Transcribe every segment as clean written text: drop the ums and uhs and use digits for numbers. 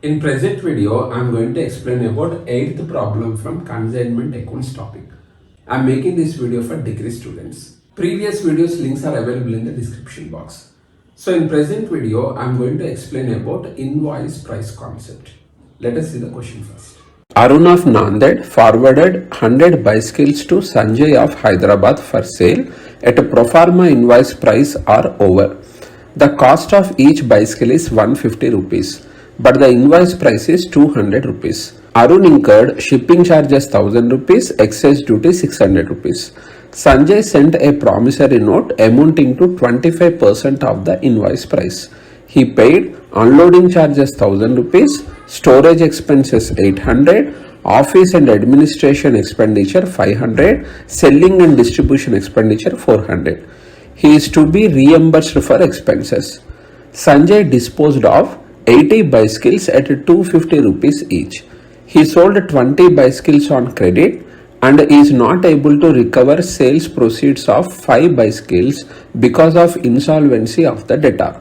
In present video, I am going to explain about 8th problem from consignment accounts topic. I am making this video for degree students. Previous videos links are available in the description box. So in present video, I am going to explain about invoice price concept. Let us see the question first. Arun of Nanded forwarded 100 bicycles to Sanjay of Hyderabad for sale at a pro forma invoice price or over. The cost of each bicycle is 150 rupees, but the invoice price is 200 rupees. Arun incurred shipping charges 1000 rupees, excess duty 600 rupees. Sanjay sent a promissory note amounting to 25% of the invoice price. He paid unloading charges 1000 rupees, storage expenses 800, office and administration expenditure 500, selling and distribution expenditure 400. He is to be reimbursed for expenses. Sanjay disposed of 80 bicycles at 250 rupees each. He sold 20 bicycles on credit and is not able to recover sales proceeds of 5 bicycles because of insolvency of the debtor.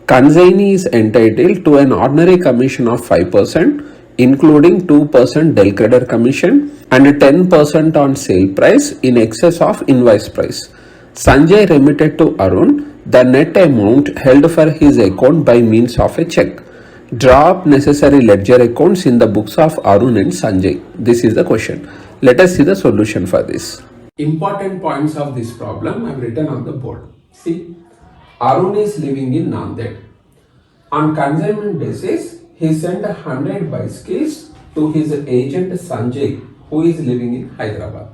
Consignee is entitled to an ordinary commission of 5%, including 2% del creditor commission and 10% on sale price in excess of invoice price. Sanjay remitted to Arun the net amount held for his account by means of a check. Draw up necessary ledger accounts in the books of Arun and Sanjay. This is the question. Let us see the solution for this. Important points of this problem I have written on the board. See, Arun is living in Nanded. On consignment basis, he sent 100 bicycles to his agent Sanjay, who is living in Hyderabad.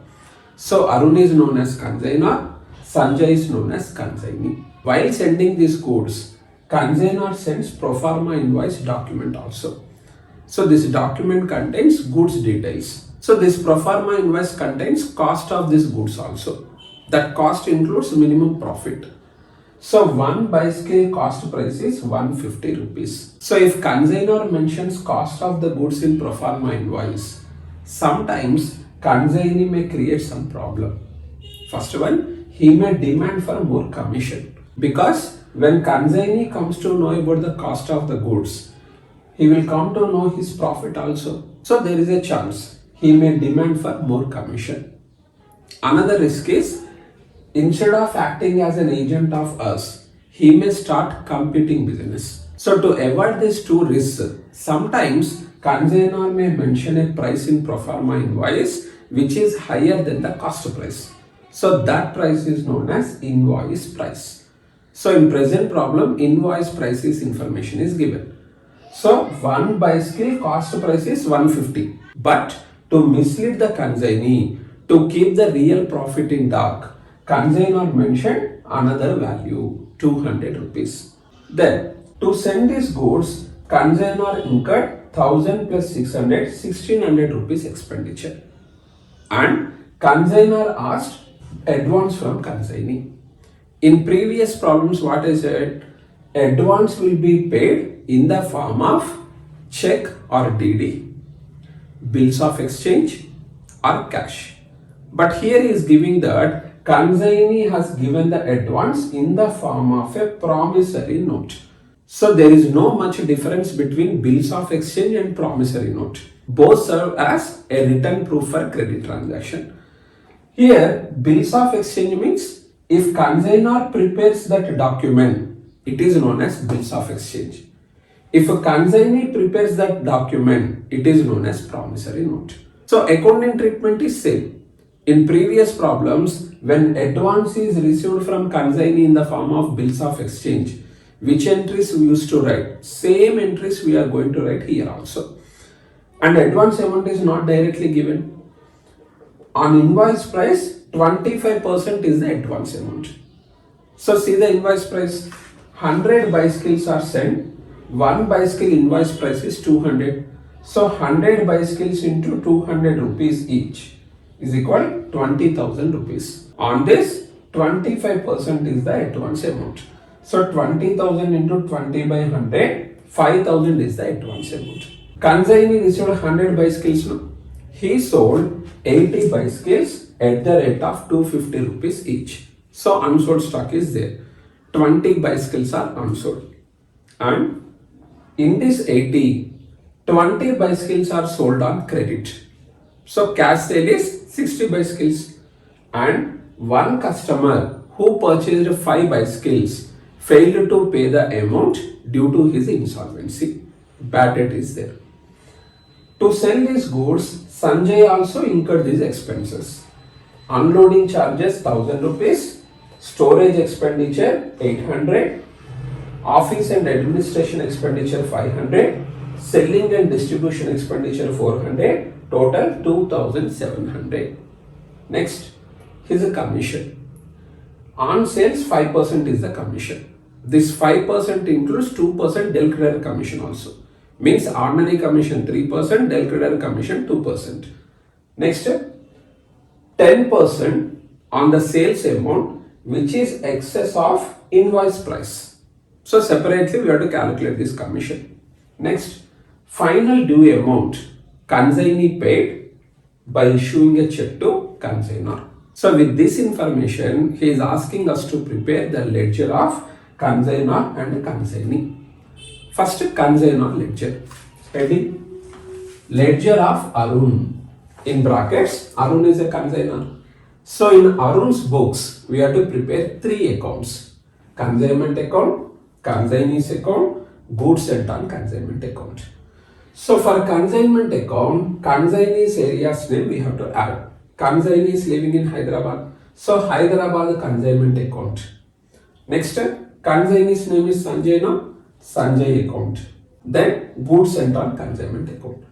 So Arun is known as consignor, Sanjay is known as consignee. While sending these goods, consignor sends pro forma invoice document also. So this document contains goods details. So this pro forma invoice contains cost of these goods also. That cost includes minimum profit. So one bicycle cost price is 150 rupees. So if consignor mentions cost of the goods in pro forma invoice, sometimes consignee may create some problem. First one, he may demand for more commission, because when consignee comes to know about the cost of the goods, he will come to know his profit also. So there is a chance he may demand for more commission. Another risk is, instead of acting as an agent of us, he may start competing business. So to avoid these two risks, sometimes consignor may mention a price in pro forma invoice which is higher than the cost price. So that price is known as invoice price. So in present problem, invoice prices information is given. So one bicycle cost price is 150, but to mislead the consignee, to keep the real profit in dark, consignor mentioned another value, 200 rupees. Then to send these goods, consignor incurred 1000 plus 600, 1600 rupees expenditure. And consignor asked advance from consignee. In previous problems, what I said, advance will be paid in the form of check or DD, bills of exchange or cash. But here he is giving that consignee has given the advance in the form of a promissory note. So there is no much difference between bills of exchange and promissory note. Both serve as a written proof for credit transaction. Here, bills of exchange means if consignor prepares that document, it is known as bills of exchange. If a consignee prepares that document, it is known as promissory note. So accounting treatment is same. In previous problems, when advance is received from consignee in the form of bills of exchange, which entries we used to write? Same entries we are going to write here also. And advance amount is not directly given. On invoice price, 25% is the advance amount. So see the invoice price, 100 bicycles are sent, one bicycle invoice price is 200. So 100 bicycles into 200 rupees each is equal 20,000 rupees. On this, 25% is the advance amount. So 20,000 into 20 by 100, 5,000 is the advance amount. Consignee received 100 bicycles. No? He sold 80 bicycles at the rate of 250 rupees each. So unsold stock is there. 20 bicycles are unsold. And in this 80, 20 bicycles are sold on credit. So cash sale is 60 bicycles, and one customer who purchased 5 bicycles failed to pay the amount due to his insolvency. Bad debt is there. To sell these goods, Sanjay also incurred these expenses. Unloading charges 1000 rupees, storage expenditure 800, office and administration expenditure 500, selling and distribution expenditure 400, total 2700. Next, his commission. On sales 5% is the commission. This 5% includes 2% del credit commission also. Means ordinary commission 3%, del credit commission 2%. Next, 10% on the sales amount which is excess of invoice price. So separately we have to calculate this commission. Next, final due amount consignee paid by issuing a check to consignor. So with this information, he is asking us to prepare the ledger of consignor and consignee. First, consignor ledger. Heading, ledger of Arun. In brackets, Arun is a consignor. So in Arun's books, we have to prepare 3 accounts. Consignment account, consignee's account, goods sent on consignment account. So for consignment account, consignee's area's name we have to add. Consignee is living in Hyderabad. So Hyderabad consignment account. Next, consignee's name is Sanjay, no? Sanjay account. Then goods sent on consignment account.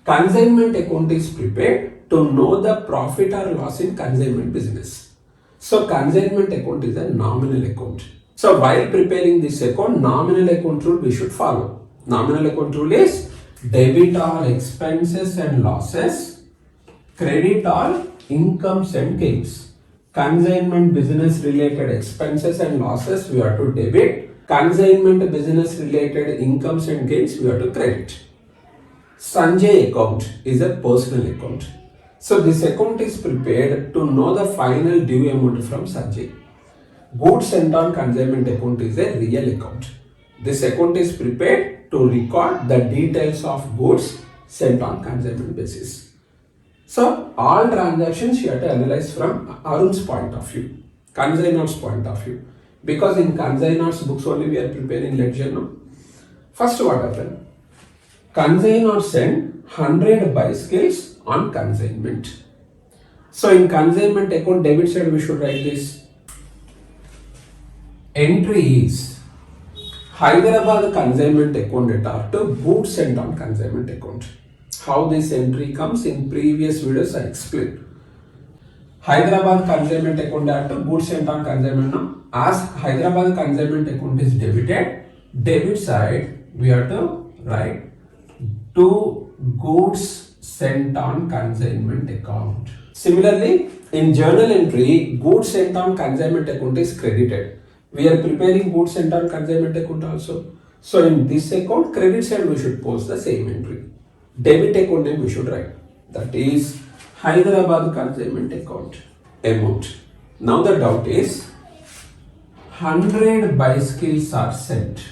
Consignment account is prepared to know the profit or loss in consignment business. So consignment account is a nominal account. So while preparing this account, nominal account rule we should follow. Nominal account rule is debit all expenses and losses, credit all incomes and gains. Consignment business related expenses and losses we have to debit. Consignment business related incomes and gains we have to credit. Sanjay account is a personal account. So this account is prepared to know the final due amount from Sanjay. Goods sent on consignment account is a real account. This account is prepared to record the details of goods sent on consignment basis. So all transactions you have to analyze from Arun's point of view, consignor's point of view. Because in consignor's books only we are preparing ledger now. First what happened? Consignor sent 100 bicycles on consignment. So in consignment account debit side we should write this. Entry is Hyderabad consignment account data to goods sent on consignment account. How this entry comes in previous videos I explained. Hyderabad consignment account data to goods sent on consignment now. As Hyderabad consignment account is debited, debit side we have to write to goods sent on consignment account. Similarly, in journal entry, goods sent on consignment account is credited. We are preparing goods sent on consignment account also. So in this account, credit side we should post the same entry. Debit account name we should write. That is Hyderabad consignment account amount. Now the doubt is 100 bicycles are sent.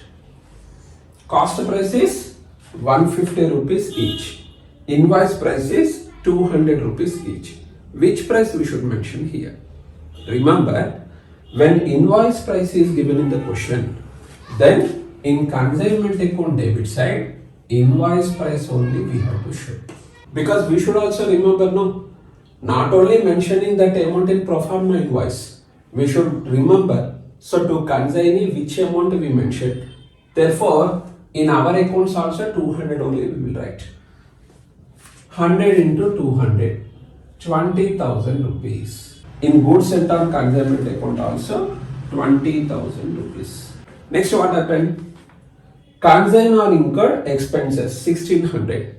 Cost price is 150 rupees each. Invoice price is 200 rupees each. Which price we should mention here? Remember, when invoice price is given in the question, then in consignment account debit side, invoice price only we have to show. Because we should also remember, no, not only mentioning that amount in pro forma invoice, we should remember, so to consignee which amount we mentioned. Therefore, in our accounts also 200 only we will write. 100 into 200, 20,000 rupees. In goods sent on consignment account also 20,000 rupees. Next what happened? Consignor incurred expenses 1600.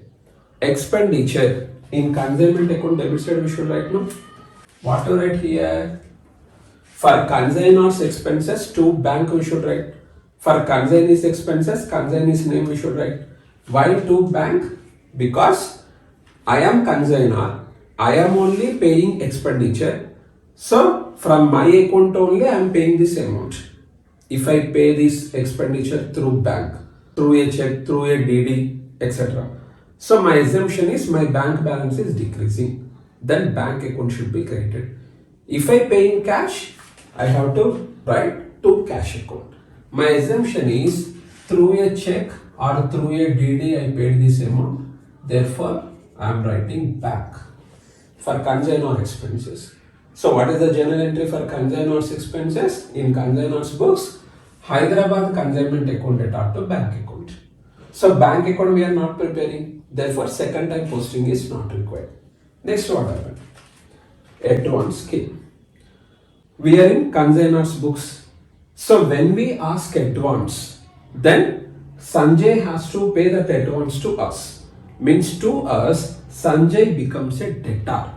Expenditure in consignment account debit side we should write now. What to write here? For consignor's expenses to bank we should write. For consignee's expenses, consignee's name we should write. Why to bank? Because I am consignor. I am only paying expenditure. So from my account only I am paying this amount. If I pay this expenditure through bank, through a check, through a DD, etc. So my assumption is my bank balance is decreasing. Then bank account should be credited. If I pay in cash, I have to write to cash account. My assumption is through a check or through a DD I paid this amount. Therefore, I am writing back for consignor expenses. So what is the journal entry for consignor's expenses? In consignor's books, Hyderabad consignment account data to bank account. So bank account we are not preparing. Therefore, second time posting is not required. Next, what happened? Advance came. We are in consignor's books. So when we ask advance, then Sanjay has to pay that advance to us. Means to us, Sanjay becomes a debtor.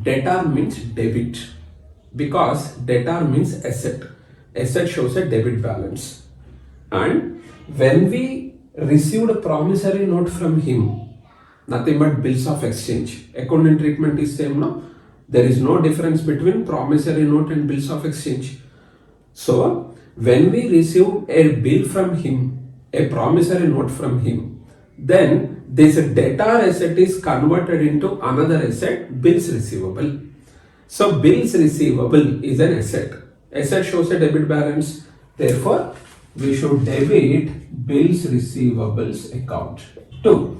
Debtor means debit. Because debtor means asset. Asset shows a debit balance. And when we received a promissory note from him, nothing but bills of exchange. Accounting treatment is same, no? There is no difference between promissory note and bills of exchange. So, when we receive a bill from him, a promissory note from him, then this debtor asset is converted into another asset, bills receivable. So, bills receivable is an asset. Asset shows a debit balance. Therefore, we should debit bills receivables account. 2.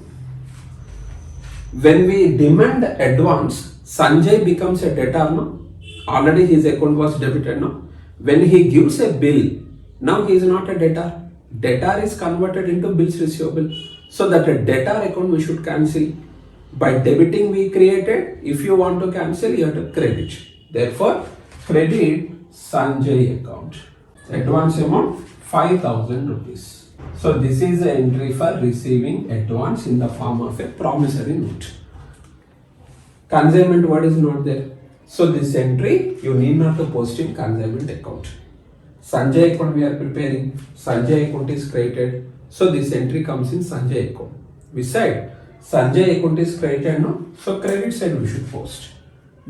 When we demand advance, Sanjay becomes a debtor, no? Already his account was debited, no? When he gives a bill, now he is not a debtor. Debtor is converted into bills receivable. So that a debtor account we should cancel. By debiting we created, if you want to cancel, you have to credit. Therefore, credit Sanjay account. Advance amount 5,000 rupees. So this is the entry for receiving advance in the form of a promissory note. Consignment word is not there. So this entry you need not to post in consignment account. Sanjay account we are preparing. Sanjay account is created. So this entry comes in Sanjay account. Beside Sanjay account is created, no? So credit side we should post.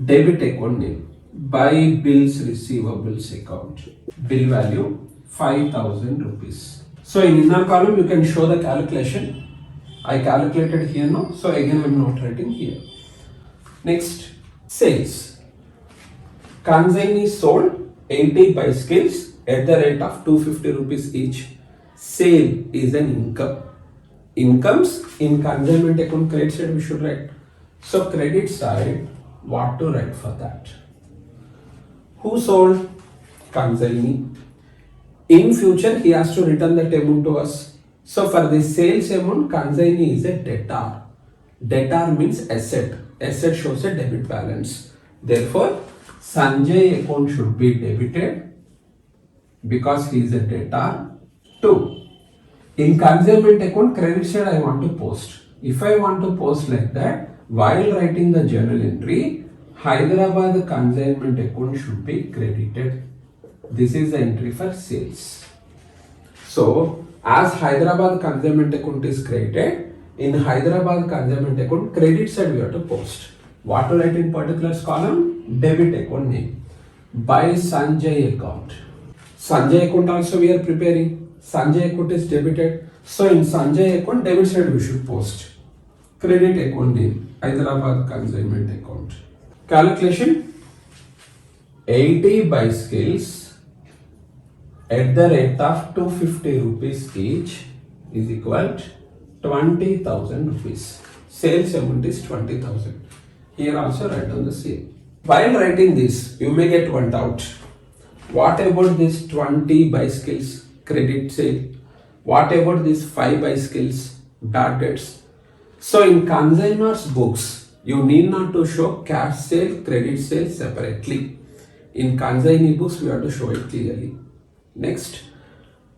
Debit account name. Buy bills receivables account. Bill value 5,000 rupees. So in inner column you can show the calculation. I calculated here, no? So again I am not writing here. Next, sales. Consignee sold 80 bicycles at the rate of 250 rupees each. Sale is an income. Incomes in consignment account credit side we should write. So credit side, what to write for that? Who sold? Consignee. In future he has to return that amount to us. So for the sales amount, consignee is a debtor. Debtor means asset. Asset shows a debit balance. Therefore, Sanjay account should be debited because he is a debtor. 2. In consignment account credit side I want to post. If I want to post like that, while writing the journal entry, Hyderabad consignment account should be credited. This is the entry for sales. So, as Hyderabad consignment account is created, in Hyderabad consignment account credit side we have to post. What to write in particulars column? Debit account name. By Sanjay account. Sanjay account also we are preparing. Sanjay account is debited. So in Sanjay account debit side we should post. Credit account name. Hyderabad consignment account. Calculation. 80 bicycles at the rate of 250 rupees each is equal to 20,000 rupees. Sales amount is 20,000. Here also write down the same. While writing this, you may get one doubt. What about this 20 bicycles credit sale? What about these 5 bicycles bad debts? So in consignor's books, you need not to show cash sale, credit sale separately. In consignee books, we have to show it clearly. Next,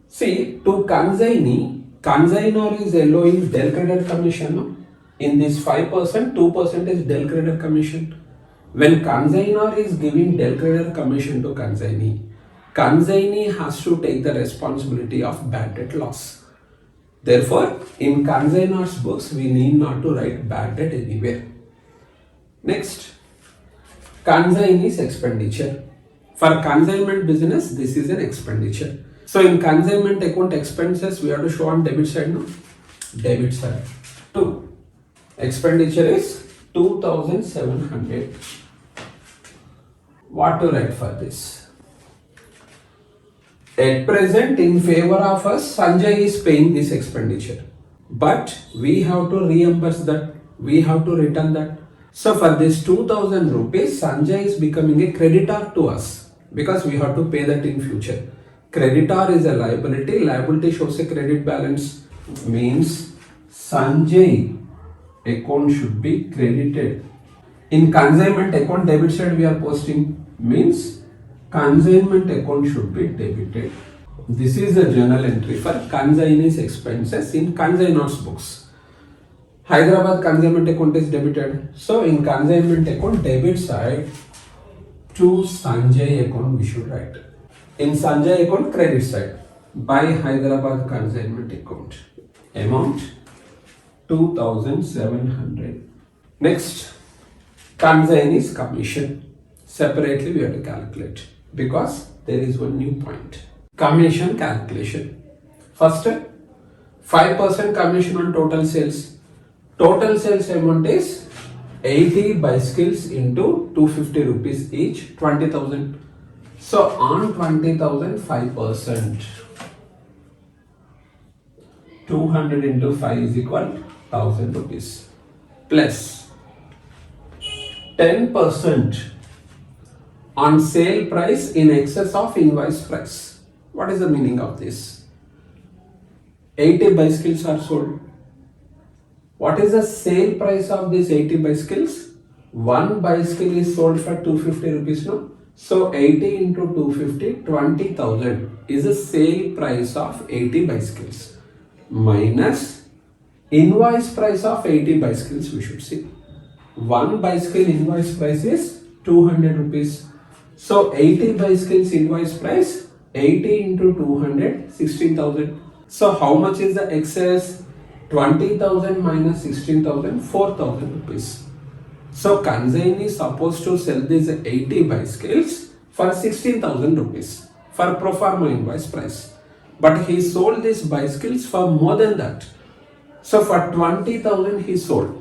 see, to consignee, consignor is allowing del credit commission. No? In this 5%, 2% is del credit commission. When consignor is giving del credit commission to consignee, consignee has to take the responsibility of bad debt loss. Therefore, in consignor's books, we need not to write bad debt anywhere. Next, consignee's expenditure. For consignment business, this is an expenditure. So in consignment account expenses, we have to show on debit side, no? Debit side. 2. Expenditure is 2700. What to write for this? At present, in favor of us, Sanjay is paying this expenditure. But we have to reimburse that. We have to return that. So for this 2000 rupees, Sanjay is becoming a creditor to us because we have to pay that in future. Creditor is a liability. Liability shows a credit balance. Means Sanjay account should be credited. In consignment account debit side we are posting. Means consignment account should be debited. This is a journal entry for consignee's expenses in consignor's books. Hyderabad consignment account is debited. So in consignment account debit side to Sanjay account we should write. In Sanjay account credit side by Hyderabad consignment account. Amount 2700. Next, consignee's commission. Separately we have to calculate because there is one new point. Commission calculation. First, 5% commission on total sales. Total sales amount is 80 bicycles into 250 rupees each, 20,000. So on 20,000, 5%. 200 into 5 is equal 1000 rupees. Plus 10% on sale price in excess of invoice price. What is the meaning of this? 80 bicycles are sold. What is the sale price of these 80 bicycles? One bicycle is sold for 250 rupees now. So 80 into 250, 20,000 is the sale price of 80 bicycles. Minus invoice price of 80 bicycles we should see. One bicycle invoice price is 200 rupees. So 80 bicycles invoice price, 80 into 200, 16,000. So how much is the excess? 20,000 minus 16,000, 4,000 rupees. So consignee is supposed to sell these 80 bicycles for 16,000 rupees for pro forma invoice price. But he sold these bicycles for more than that. So for 20,000 he sold.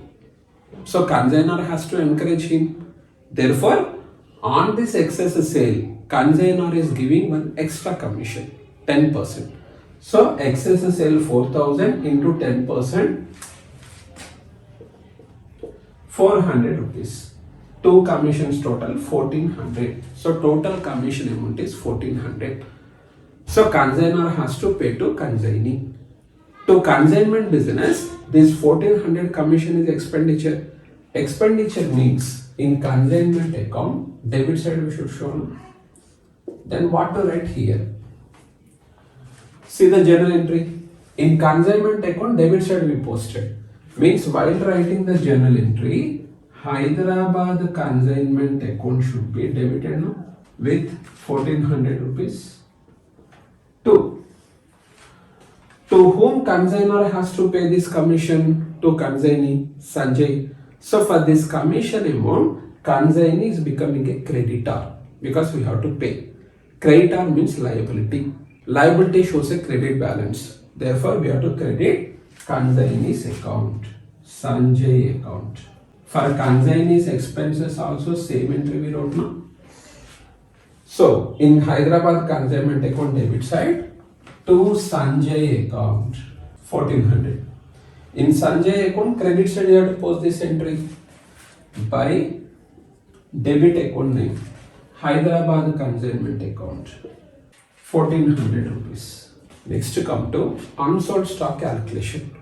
So consignor has to encourage him. Therefore, on this excess sale, consignor is giving one extra commission, 10%. So excess sale 4,000 into 10%, 400 rupees. Two commissions total 1400. So total commission amount is 1400. So consignor has to pay to consignee. To consignment business, this 1400 commission is expenditure. Expenditure means in consignment account, debit side we should show. Then what to write here? See the journal entry. In consignment account, debit side we posted. Means while writing the journal entry, Hyderabad consignment account should be debited now with 1400 rupees. To whom consignor has to pay this commission? To consignee, Sanjay. So for this commission amount, consignee is becoming a creditor because we have to pay. Creditor means liability. Liability shows a credit balance. Therefore, we have to credit consignee's account, Sanjay account. For consignee's expenses also same entry we wrote now. So in Hyderabad consignment account debit side, to Sanjay account 1400. In Sanjay account credit side you have to post this entry by debit account name, Hyderabad consignment account 1400 rupees. Next to come to unsold stock calculation.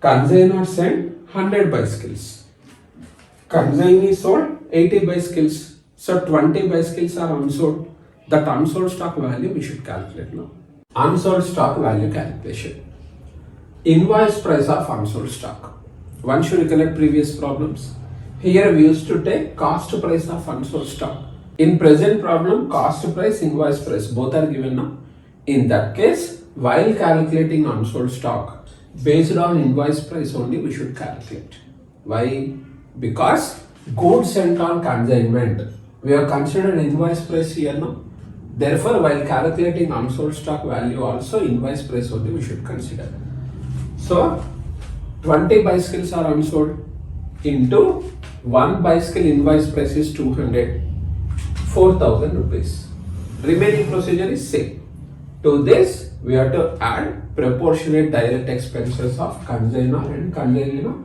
Consignor sent 100 bicycles. Consignee sold 80 bicycles. So 20 bicycles are unsold. That unsold stock value we should calculate now. Unsold stock value calculation. Invoice price of unsold stock. One should recollect previous problems. Here we used to take cost price of unsold stock. In present problem, cost price, invoice price both are given now. In that case, while calculating unsold stock, based on invoice price only we should calculate. Why? Because goods sent on consignment, we have considered invoice price here now. Therefore, while calculating unsold stock value also invoice price only we should consider. So, 20 bicycles are unsold into 1 bicycle invoice price is 200, 4,000 rupees. Remaining procedure is same. To this, we have to add proportionate direct expenses of consignor and consignor.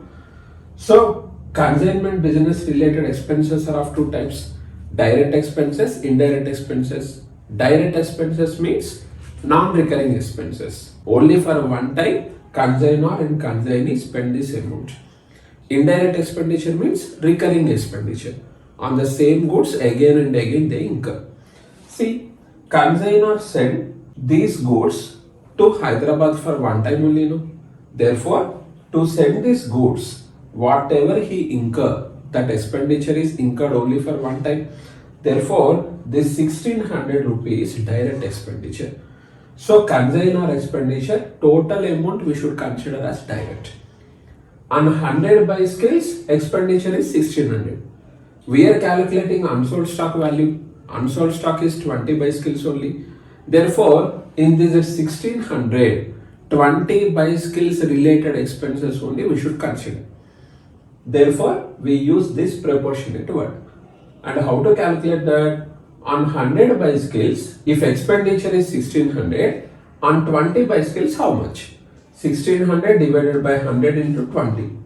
So, consignment business related expenses are of two types: direct expenses, indirect expenses. Direct expenses means non-recurring expenses. Only for one time, consignor and consignee spend this amount. Indirect expenditure means recurring expenditure. On the same goods, again and again they incur. See, consignor send these goods to Hyderabad for one time only, no? Therefore, to send these goods, whatever he incur, that expenditure is incurred only for one time. Therefore, this 1600 rupees direct expenditure. So, consignor expenditure, total amount we should consider as direct. On 100 bicycles, expenditure is 1600. We are calculating unsold stock value. Unsold stock is 20 bicycles only. Therefore, in this 1600, 20 bicycles related expenses only we should consider. Therefore, we use this proportionate word. And how to calculate that? On 100 bicycles, if expenditure is 1600, on 20 bicycles, how much? 1600 divided by 100 into 20.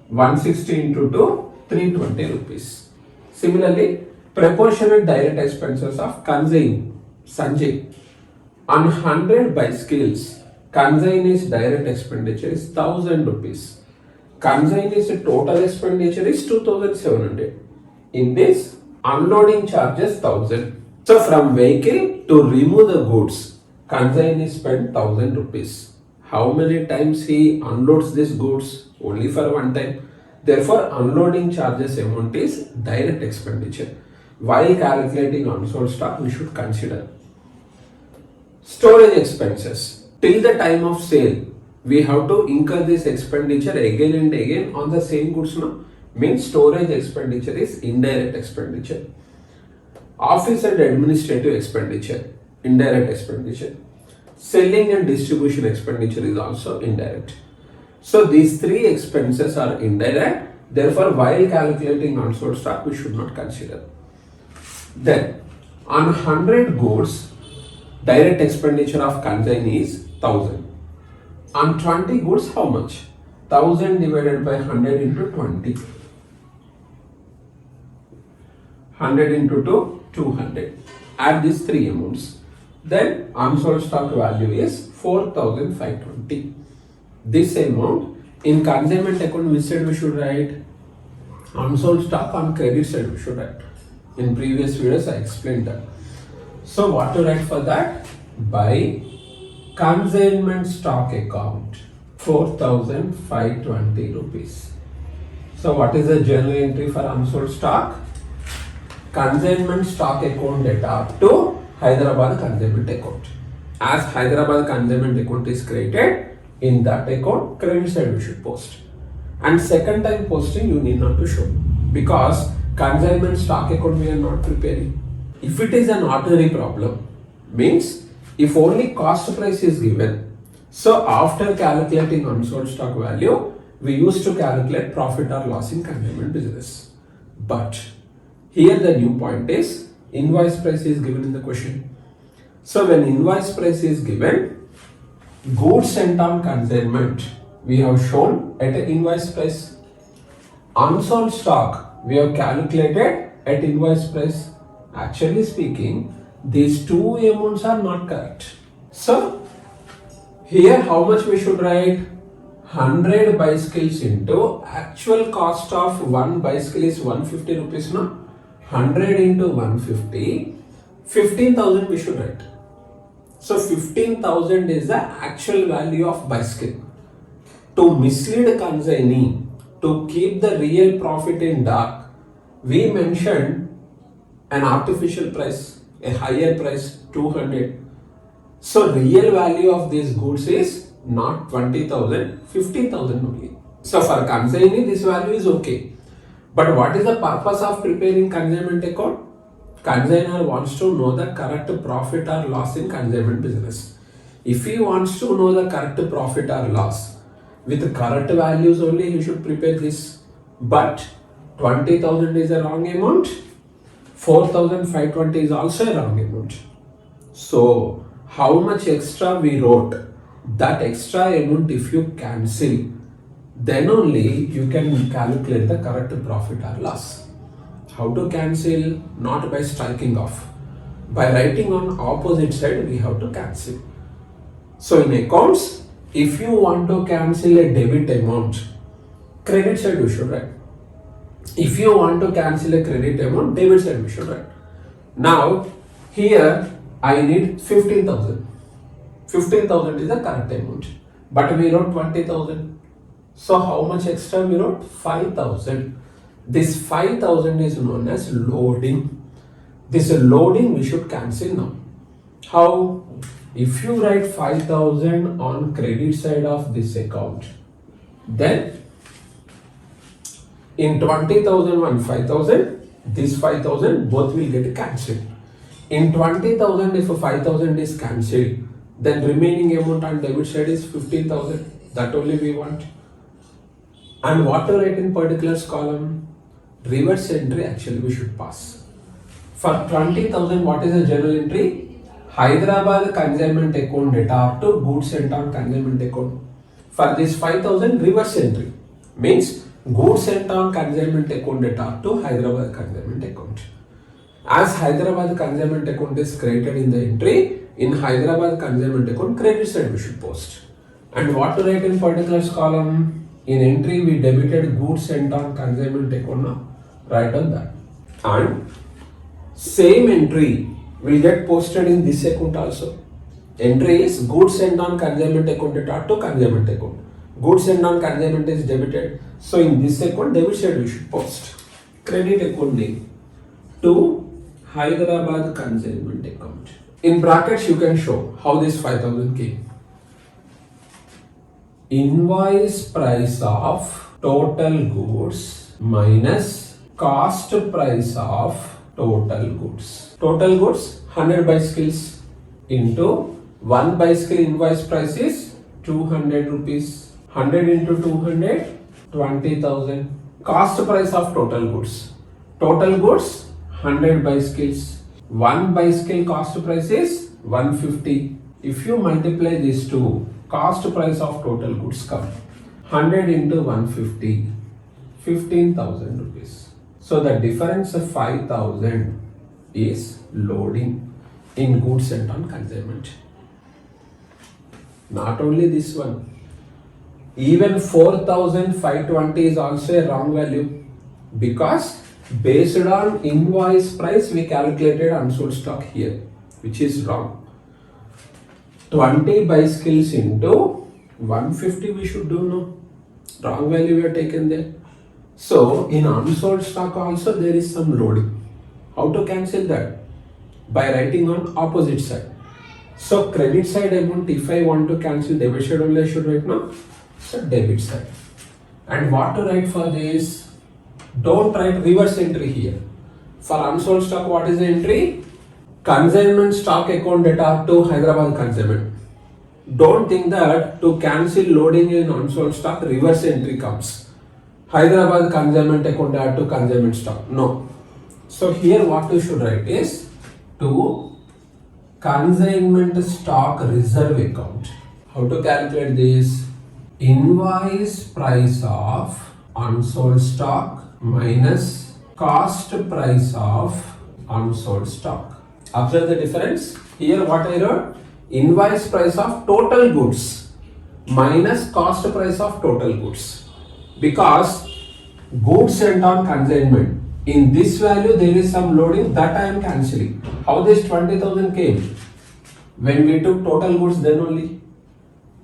160 into 2, 320 rupees. Similarly, proportionate direct expenses of consignee, Sanjay. On 100 bicycles, consignee's direct expenditure is 1000 rupees. Consignee's total expenditure is 2700. In this, unloading charges 1000. So from vehicle to remove the goods, consignee spent 1000 rupees. How many times he unloads these goods? Only for one time. Therefore, unloading charges amount is direct expenditure. While calculating unsold stock, we should consider storage expenses. Till the time of sale, we have to incur this expenditure again and again on the same goods. No? Means storage expenditure is indirect expenditure. Office and administrative expenditure, indirect expenditure. Selling and distribution expenditure is also indirect. So these three expenses are indirect. Therefore, while calculating unsold stock, we should not consider. Then, on 100 goods, direct expenditure of consignee is 1000. On 20 goods, how much? 1000 divided by 100 into 20. 100 into 2, 200. Add these three amounts. Then unsold stock value is 4520. This amount in consignment account, which side we should write? Unsold stock on credit side we should write. In previous videos I explained that. So what to write for that? By consignment stock account, 4520 rupees. So what is the journal entry for unsold stock? Consignment stock account data up to Hyderabad consignment account. As Hyderabad consignment account is created, in that account credit side we should post. And second time posting you need not to show, because consignment stock account we are not preparing. If it is an ordinary problem, means if only cost price is given, so after calculating unsold stock value, we used to calculate profit or loss in consignment business. But here the new point is invoice price is given in the question. So when invoice price is given, goods sent on consignment we have shown at an invoice price. Unsold stock we have calculated at invoice price. Actually speaking, these two amounts are not correct. So here how much we should write? 100 bicycles into actual cost of one bicycle is 150 rupees. No? 100 into 150, 15,000 we should write. So 15,000 is the actual value of bicycle. To mislead consignee, to keep the real profit in dark, we mentioned an artificial price, a higher price, 200. So real value of these goods is not 20,000, 15,000 only. So for consignee this value is okay. But what is the purpose of preparing consignment account? Consignor wants to know the correct profit or loss in consignment business. If he wants to know the correct profit or loss, with the correct values only he should prepare this. But 20,000 is a wrong amount, 4,520 is also a wrong amount. So how much extra we wrote, that extra amount if you cancel, then only you can calculate the correct profit or loss. How to cancel? Not by striking off. By writing on opposite side we have to cancel. So in accounts, if you want to cancel a debit amount, credit side we should write. If you want to cancel a credit amount, debit side we should write. Now here I need 15,000. 15,000 is the correct amount, but we wrote 20,000. So how much extra we wrote? 5,000. This 5,000 is known as loading. This loading we should cancel now. How? If you write 5,000 on credit side of this account, then in 20,000 and 5,000, this 5,000 both will get cancelled. In 20,000, if 5,000 is cancelled, then remaining amount on debit side is 15,000. That only we want. And what to write in particulars column? Reverse entry actually we should pass. For 20,000, what is the journal entry? Hyderabad consignment account data to goods sent on consignment account. For this 5,000, reverse entry means goods sent on consignment account data to Hyderabad consignment account. As Hyderabad consignment account is created in the entry, in Hyderabad consignment account credit side we should post. And what to write in particulars column? In entry we debited goods sent on consignment account now. Write on that. And same entry will get posted in this account also. Entry is goods sent on consignment account data to consignment account. Goods sent on consignment is debited. So in this account debit side we should post. Credit account name to Hyderabad consignment account. In brackets you can show how this 5,000 came. Invoice price of total goods minus cost price of total goods. Total goods 100 bicycles into 1 bicycle invoice price is 200 rupees. 100 into 200, 20,000. Cost price of total goods. Total goods 100 bicycles. 1 bicycle cost price is 150. If you multiply these two, cost price of total goods come 100 into 150, 15,000 rupees. So the difference of 5,000 is loading in goods sent on consignment. Not only this one, even 4,520 is also a wrong value, because based on invoice price we calculated unsold stock here, which is wrong. 20 bicycles into 150 we should do no. Wrong value we have taken there. So in unsold stock also there is some loading. How to cancel that? By writing on opposite side. So credit side amount, if I want to cancel debit side only I should write now. So debit side. And what to write for this? Don't write reverse entry here. For unsold stock, what is the entry? Consignment stock account data to Hyderabad consignment. Don't think that to cancel loading in unsold stock, reverse entry comes. Hyderabad consignment account data to consignment stock. No. So here what you should write is to consignment stock reserve account. How to calculate this? Invoice price of unsold stock minus cost price of unsold stock. Observe the difference. Here what I wrote? Invoice price of total goods minus cost price of total goods. Because goods sent on consignment, in this value there is some loading that I am cancelling. How this 20,000 came? When we took total goods then only.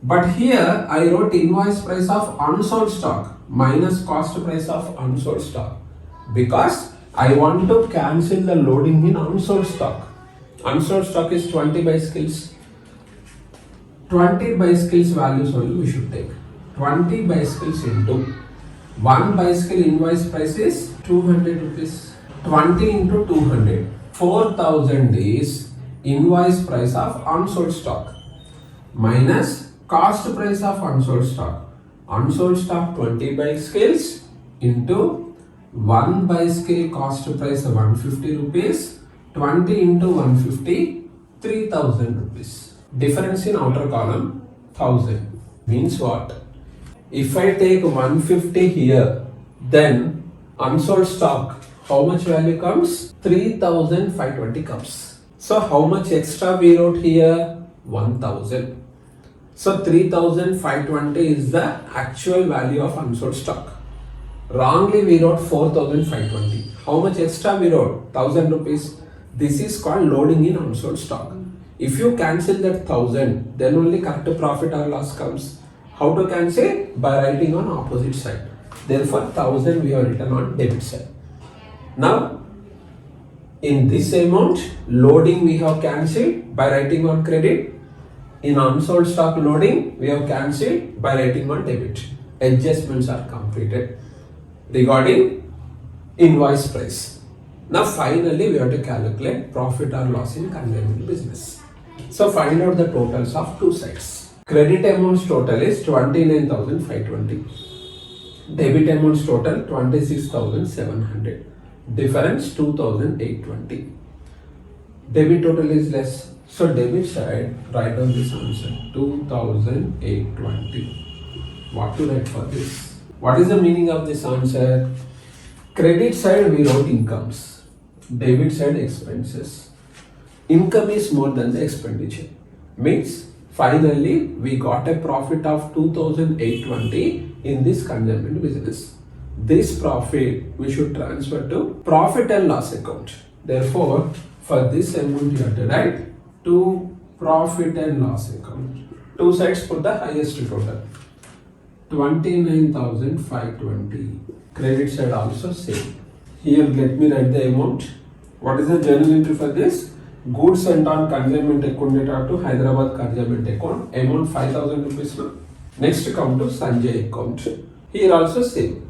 But here I wrote invoice price of unsold stock minus cost price of unsold stock, because I want to cancel the loading in unsold stock. Unsold stock is 20 bicycles. 20 bicycles values only we should take. 20 bicycles into 1 bicycle invoice price is 200 rupees. 20 into 200. 4,000 is invoice price of unsold stock. minus cost price of unsold stock. Unsold stock 20 by scales into 1 by scale cost price of 150 rupees, 20 into 150, 3000 rupees. Difference in outer column 1000 means what? If I take 150 here, then unsold stock, how much value comes? 3520 comes. So how much extra we wrote here? 1000. So 3520 is the actual value of unsold stock. Wrongly we wrote 4520. How much extra we wrote? 1000 rupees. This is called loading in unsold stock. If you cancel that 1000, then only correct profit or loss comes. How to cancel? By writing on opposite side. Therefore 1000 we have written on debit side. Now in this amount, loading we have cancelled by writing on credit. In unsold stock loading, we have cancelled by writing on debit. Adjustments are completed regarding invoice price. Now finally, we have to calculate profit or loss in consignment business. So find out the totals of two sides. Credit amounts total is 29,520. Debit amounts total 26,700. Difference 2,820. Debit total is less. So debit side, write down this answer 2,820. What to write for this? What is the meaning of this answer? Credit side we wrote incomes, debit side expenses. Income is more than the expenditure. Means finally we got a profit of 2,820 in this consignment business. This profit we should transfer to profit and loss account. Therefore, for this amount you have to write to profit and loss account. Two sides put the highest total. 29,520. Credit side also same. Here let me write the amount. What is the journal entry for this? Goods sent on consignment account data to Hyderabad consignment account. Amount 5,000 rupees. Next come to Sanjay account. Here also same.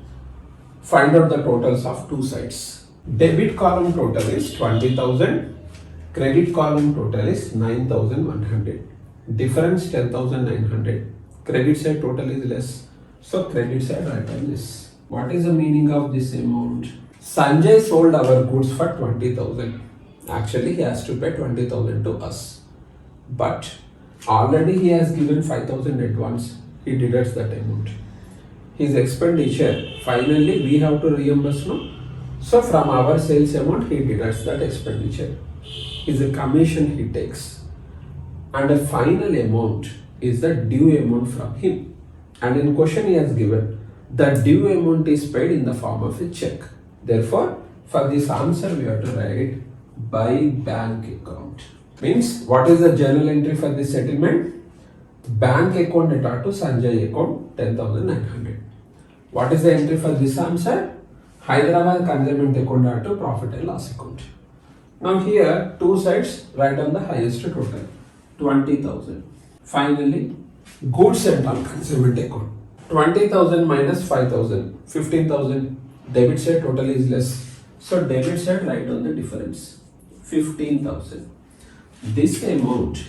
Find out the totals of two sides. Debit column total is 20,000. Credit column total is 9,100. Difference 10,900. Credit side total is less. So credit side write on this. What is the meaning of this amount? Sanjay sold our goods for 20,000. Actually he has to pay 20,000 to us. But already he has given 5,000 advance. He deducts that amount. His expenditure, finally we have to reimburse no? So from our sales amount he deducts that expenditure. Is a commission he takes. And a final amount is the due amount from him. And in question he has given the due amount is paid in the form of a check. Therefore, for this answer we have to write by bank account. Means what is the journal entry for this settlement? Bank account data to Sanjay account 10,900. What is the entry for this answer? Hyderabad consignment account data to profit and loss account. Now here two sides write on the highest total 20,000. Finally goods sent on consignment account 20,000 minus 5,000 15,000. Debit side total is less. So debit side write on the difference 15,000. This amount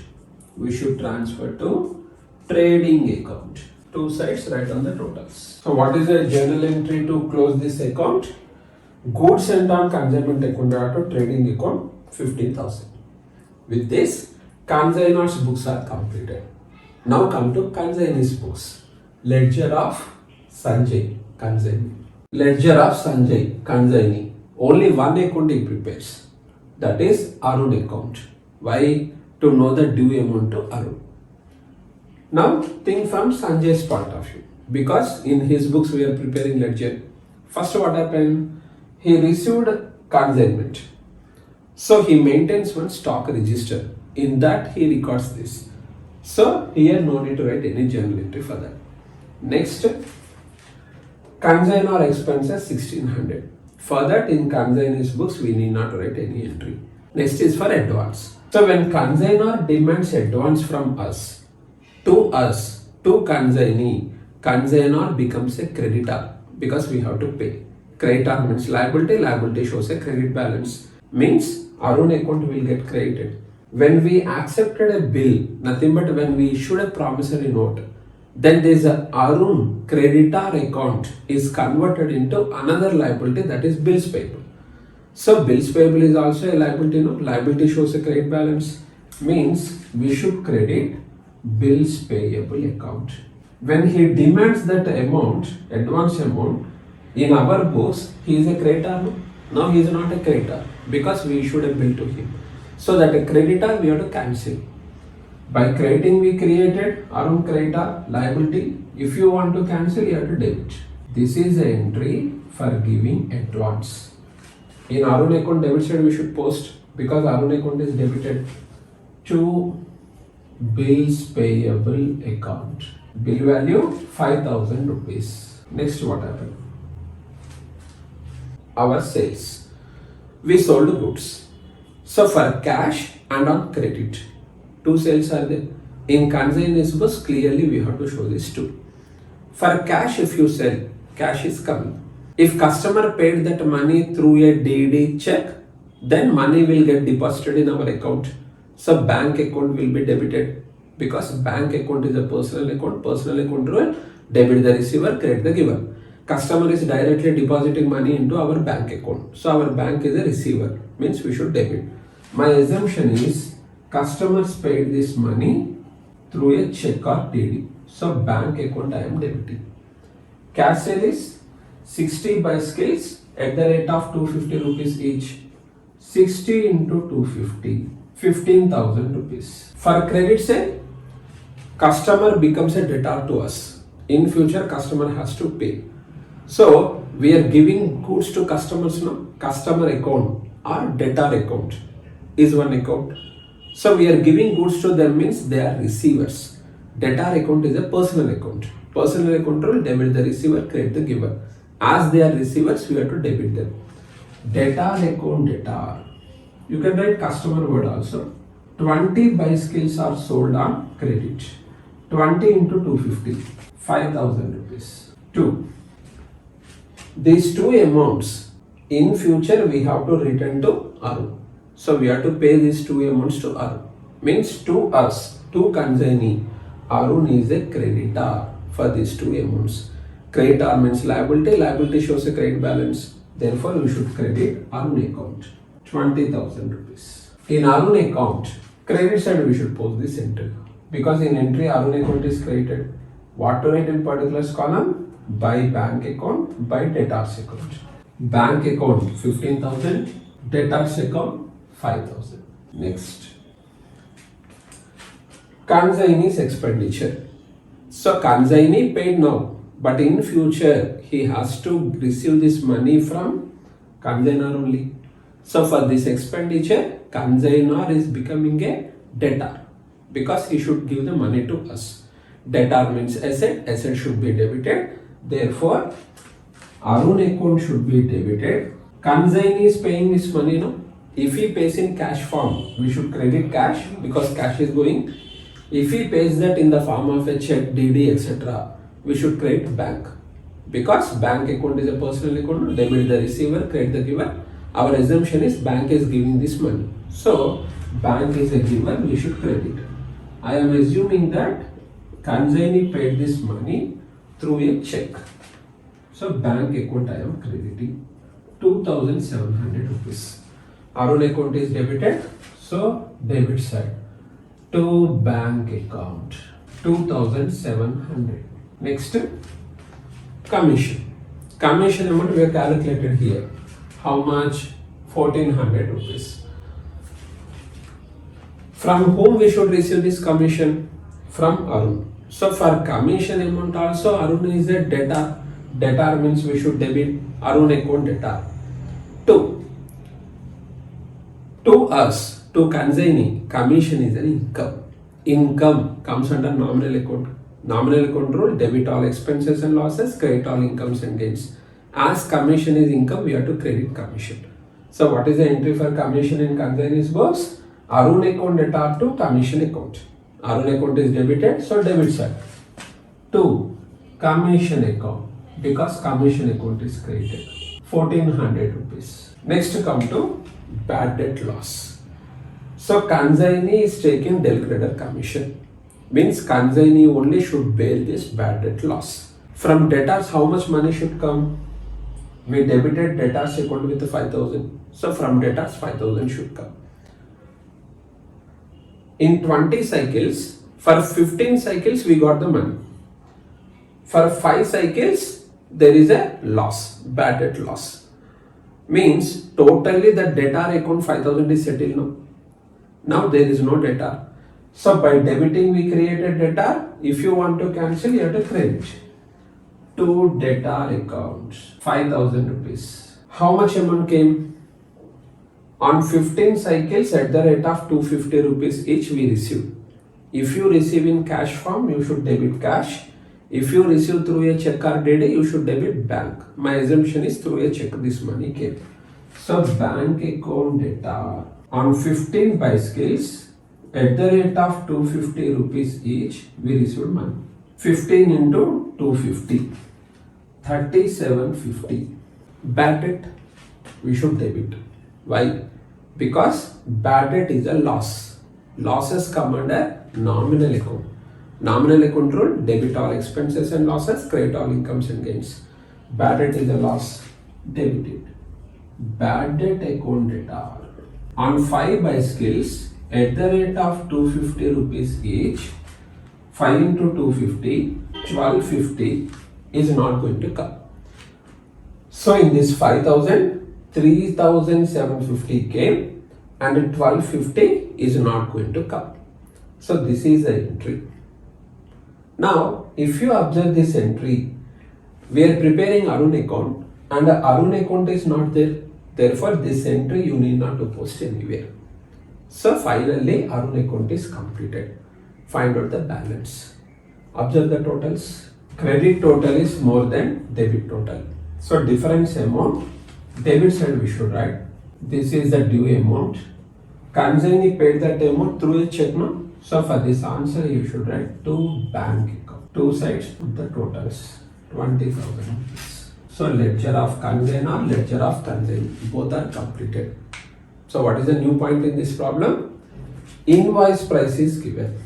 we should transfer to trading account. Two sides write on the totals. So what is the journal entry to close this account? Goods sent on consignment account to trading account 15,000. With this, consignor's books are completed. Now come to consignee's books. Ledger of Sanjay, consignee. Ledger of Sanjay, consignee. Only one account he prepares. That is Arun account. Why? To know the due amount to Arun. Now think from Sanjay's point of view. Because in his books we are preparing ledger. First what happened? He received consignment. So he maintains one stock register. In that he records this. So here no need to write any journal entry for that. Next, consignor expenses 1600. For that in consignee's books we need not write any entry. Next is for advance. So when consignor demands advance from us, to consignee, consignor becomes a creditor because we have to pay. Creditor means liability, liability shows a credit balance. Means Arun account will get credited. When we accepted a bill, nothing but when we issued a promissory note, then there's a Arun creditor account is converted into another liability, that is bills payable. So bills payable is also a liability, no? Liability shows a credit balance, means we should credit bills payable account. When he demands that amount, advance amount, in our books, he is a creditor, no? Now he is not a creditor because we issued a bill to him. So that a creditor we have to cancel. By crediting we created Arun creditor liability. If you want to cancel, you have to debit. This is the entry for giving advance. In Arun account debit side we should post, because Arun account is debited to bills payable account. Bill value 5,000 rupees. Next, what happened? Our sales. We sold goods. So for cash and on credit, two sales are there. In consignment books, clearly we have to show this too. For cash, if you sell, cash is coming. If customer paid that money through a DD check, then money will get deposited in our account. So bank account will be debited, because bank account is a personal account. Personal account rule, debit the receiver, credit the giver. Customer is directly depositing money into our bank account. So our bank is a receiver, means we should debit. My assumption is customers paid this money through a check or DD. So bank account I am debiting. Cash sale is 60 bicycles at the rate of 250 rupees each. 60 into 250, 15,000 rupees. For credit sale, customer becomes a debtor to us. In future, customer has to pay. So we are giving goods to customers now. Customer account or debtor account is one account. So we are giving goods to them, means they are receivers. Debtor account is a personal account. Personal account will debit the receiver, credit the giver. As they are receivers, we have to debit them. Debtor account debtor. You can write customer word also. 20 bicycles are sold on credit. 20 into 250, 5,000 rupees. 2. These two amounts, in future we have to return to Arun. So we have to pay these two amounts to Arun. Means to us, to consignee, Arun is a creditor for these two amounts. Creditor means liability. Liability shows a credit balance. Therefore, we should credit Arun account 20,000 rupees. In Arun account, credit side we should post this entry, because in entry Arun account is credited. What to write in particulars column? By bank account, by debtors account. Bank account 15,000, debtors account 5,000. Next, consignee's expenditure. So consignee paid now, but in future he has to receive this money from consignor only. So for this expenditure, consignor is becoming a debtor, because he should give the money to us. Debtor means asset, asset should be debited. Therefore, Arun account should be debited. Consignee is paying this money now. If he pays in cash form, we should credit cash, because cash is going. If he pays that in the form of a check, DD, etc., we should credit bank, because bank account is a personal account. Debit the receiver, credit the giver. Our assumption is bank is giving this money. So bank is a giver, we should credit. I am assuming that consignee paid this money through a check. So bank account I am crediting 2,700 rupees. Arun account is debited, so debit side to bank account 2,700. Next, commission. Commission amount we have calculated here. How much? 1,400 rupees. From whom we should receive this commission? From Arun. So for commission amount also, Arun is a debtor. Debtor means we should debit Arun account debtor. To us, to consignee, commission is an income. Income comes under nominal account. Nominal account rule, debit all expenses and losses, credit all incomes and gains. As commission is income, we have to credit commission. So what is the entry for commission in consignee's books? Arun account debtor to commission account. Arun account is debited, so debit side to commission account, because commission account is credited. 1,400 rupees. Next come to bad debt loss. So consignee is taking del creditor commission. Means consignee only should bear this bad debt loss. From debtors, how much money should come? We debited debtors account with 5,000. So from debtors, 5,000 should come. In 20 cycles, for 15 cycles, we got the money. For 5 cycles, there is a loss, bad debt loss. Means totally the debtor account 5,000 is settled now. Now there is no debtor. So by debiting we created debtor. If you want to cancel, you have to credit to debtor account 5,000 rupees. How much amount came? On 15 cycles at the rate of 250 rupees each we receive. If you receive in cash form, you should debit cash. If you receive through a check or DD, you should debit bank. My assumption is through a check this money came. So bank account debtor on 15 bicycles at the rate of 250 rupees each we received money. 15 into 250, 3750. Bad debt we should debit. Why? Because bad debt is a loss. Losses come under nominal account. Nominal account rule, debit all expenses and losses, credit all incomes and gains. Bad debt is a loss, debit it. Bad debt account debtor on 5 bicycles at the rate of 250 rupees each, 5 into 250, 1250 is not going to come. So in this 5,000, 3,750 came and 1250 is not going to come. So this is the entry. Now, if you observe this entry, we are preparing Arun account and the Arun account is not there. Therefore, this entry you need not to post anywhere. So finally, Arun account is completed. Find out the balance. Observe the totals. Credit total is more than debit total. So difference amount, debit side we should write. This is the due amount. Consignee paid that amount through a check, no? So for this answer, you should write to bank account. Two sides, put the totals, 20,000 rupees. So ledger of consignor, ledger of consignee, both are completed. So what is the new point in this problem? Invoice price is given.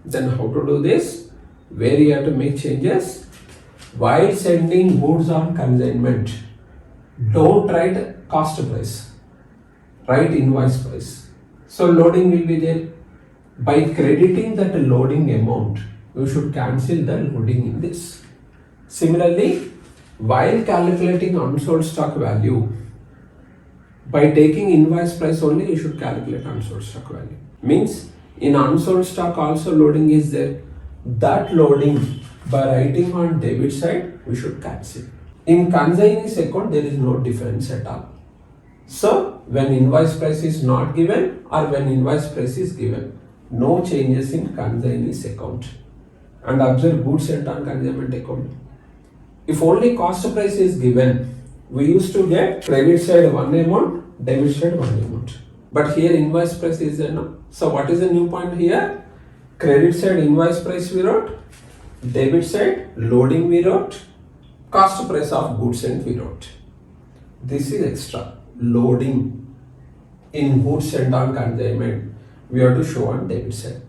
Then how to do this? Where you have to make changes? While sending goods on consignment, don't write cost price, write invoice price. So loading will be there. By crediting that loading amount, you should cancel the loading in this. Similarly, while calculating unsold stock value, by taking invoice price only, you should calculate unsold stock value. Means in unsold stock also loading is there. That loading by writing on debit side, we should cancel. In consignee's account, there is no difference at all. So when invoice price is not given or when invoice price is given, no changes in consignee's account. And observe goods sent on consignment account. If only cost price is given, we used to get credit side one amount, debit side one amount. But here invoice price is there now. So what is the new point here? Credit side invoice price we wrote, debit side loading we wrote, cost price of goods sent we wrote. This is extra. Loading in goods sent on consignment, we have to show on debit side.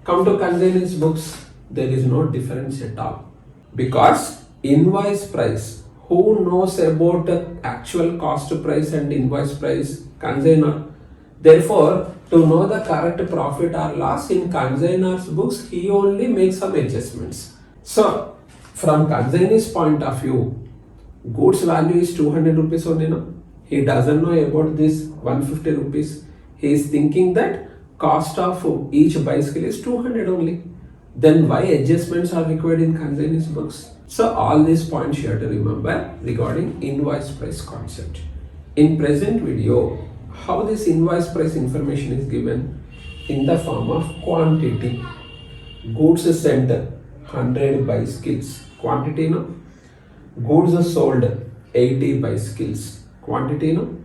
Come to consignee's books, there is no difference at all. Because invoice price, who knows about the actual cost price and invoice price? Consignor. Therefore, to know the correct profit or loss in consignor's books, he only makes some adjustments. So, from consignee's point of view, goods value is 200 rupees only now. He doesn't know about this 150 rupees. He is thinking that cost of each bicycle is 200 only. Then why adjustments are required in consignee's books? So all these points you have to remember regarding invoice price concept. In present video, how this invoice price information is given in the form of quantity. Goods sent 100 bicycles. Quantity no? Goods sold 80 bicycles. Quantity no?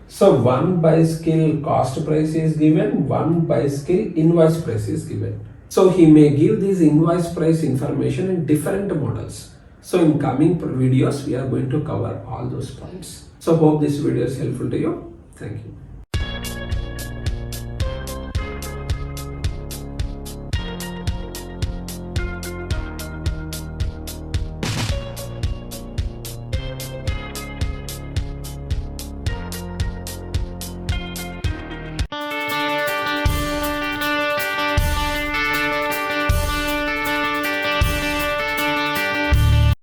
So one bicycle cost price is given, one bicycle invoice price is given. So he may give this invoice price information in different models. So in coming videos, we are going to cover all those points. So hope this video is helpful to you. Thank you.